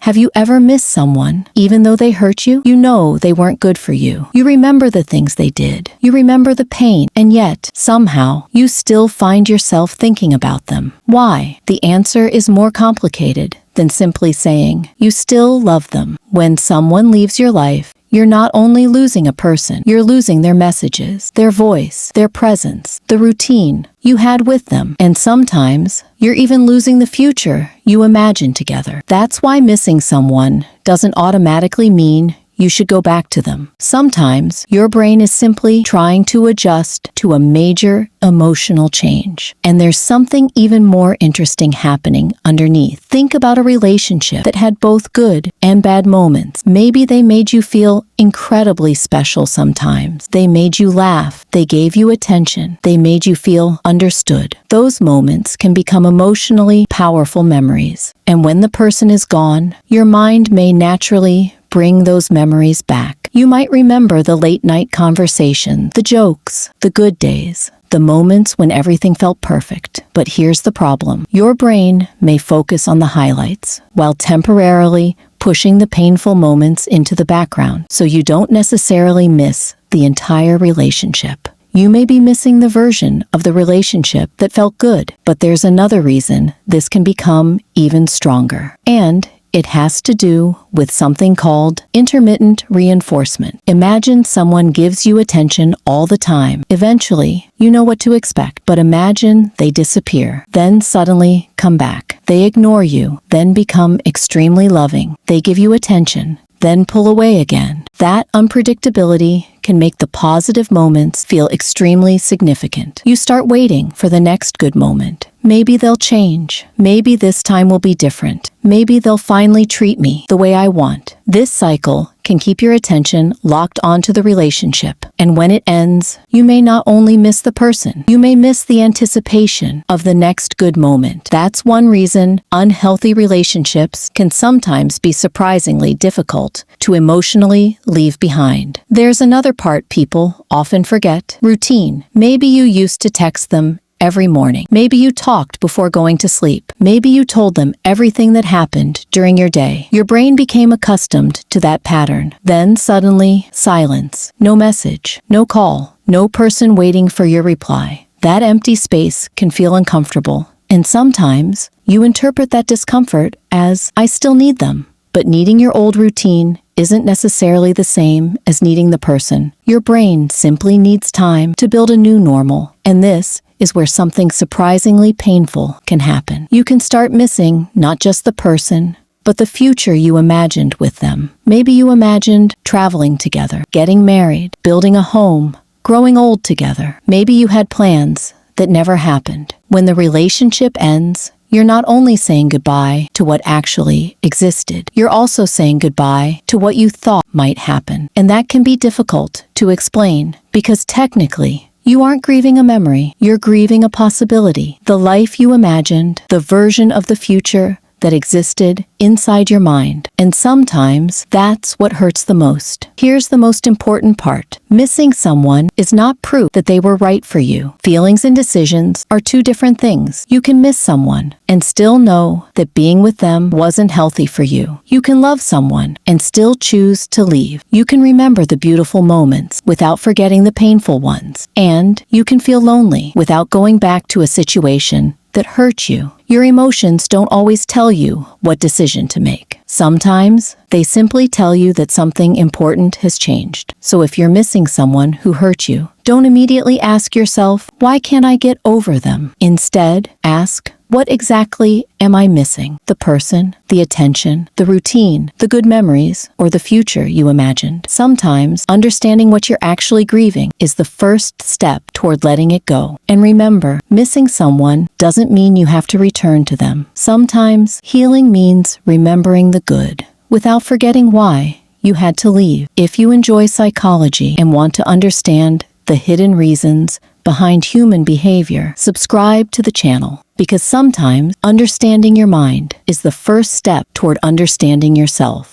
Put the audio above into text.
Have you ever missed someone, even though they hurt you? You know they weren't good for you. You remember the things they did. You remember the pain, and yet, somehow, you still find yourself thinking about them. Why? The answer is more complicated than simply saying you still love them. When someone leaves your life, you're not only losing a person, you're losing their messages, their voice, their presence, the routine you had with them, and sometimes you're even losing the future you imagined together. That's why missing someone doesn't automatically mean you should go back to them. Sometimes your brain is simply trying to adjust to a major emotional change. And there's something even more interesting happening underneath. Think about a relationship that had both good and bad moments. Maybe they made you feel incredibly special sometimes. They made you laugh. They gave you attention. They made you feel understood. Those moments can become emotionally powerful memories. And when the person is gone, your mind may naturally bring those memories back. You might remember the late-night conversations, the jokes, the good days, the moments when everything felt perfect. But here's the problem. Your brain may focus on the highlights while temporarily pushing the painful moments into the background, so you don't necessarily miss the entire relationship. You may be missing the version of the relationship that felt good, but there's another reason this can become even stronger. And it has to do with something called intermittent reinforcement. Imagine someone gives you attention all the time. Eventually, you know what to expect, but imagine they disappear, then suddenly come back. They ignore you, then become extremely loving. They give you attention, then pull away again. That unpredictability can make the positive moments feel extremely significant. You start waiting for the next good moment. Maybe they'll change. Maybe this time will be different. Maybe they'll finally treat me the way I want. This cycle can keep your attention locked onto the relationship. And when it ends, you may not only miss the person, you may miss the anticipation of the next good moment. That's one reason unhealthy relationships can sometimes be surprisingly difficult to emotionally leave behind. There's another part people often forget: routine. Maybe you used to text them every morning. Maybe you talked before going to sleep. Maybe you told them everything that happened during your day. Your brain became accustomed to that pattern. Then suddenly, silence. No message, no call, no person waiting for your reply. That empty space can feel uncomfortable. And sometimes you interpret that discomfort as, I still need them. But needing your old routine isn't necessarily the same as needing the person. Your brain simply needs time to build a new normal. And this is where something surprisingly painful can happen. You can start missing not just the person, but the future you imagined with them. Maybe you imagined traveling together, getting married, building a home, growing old together. Maybe you had plans that never happened. When the relationship ends, you're not only saying goodbye to what actually existed, you're also saying goodbye to what you thought might happen. And that can be difficult to explain because technically, you aren't grieving a memory, you're grieving a possibility. The life you imagined, the version of the future that existed inside your mind. And sometimes that's what hurts the most. Here's the most important part. Missing someone is not proof that they were right for you. Feelings and decisions are two different things. You can miss someone and still know that being with them wasn't healthy for you. You can love someone and still choose to leave. You can remember the beautiful moments without forgetting the painful ones. And you can feel lonely without going back to a situation that hurt you. Your emotions don't always tell you what decision to make. Sometimes they simply tell you that something important has changed. So if you're missing someone who hurt you, don't immediately ask yourself, why can't I get over them? Instead, ask, what exactly am I missing? The person, the attention, the routine, the good memories, or the future you imagined? Sometimes understanding what you're actually grieving is the first step toward letting it go. And remember, missing someone doesn't mean you have to return to them. Sometimes healing means remembering the good without forgetting why you had to leave. If you enjoy psychology and want to understand the hidden reasons behind human behavior, subscribe to the channel, because sometimes understanding your mind is the first step toward understanding yourself.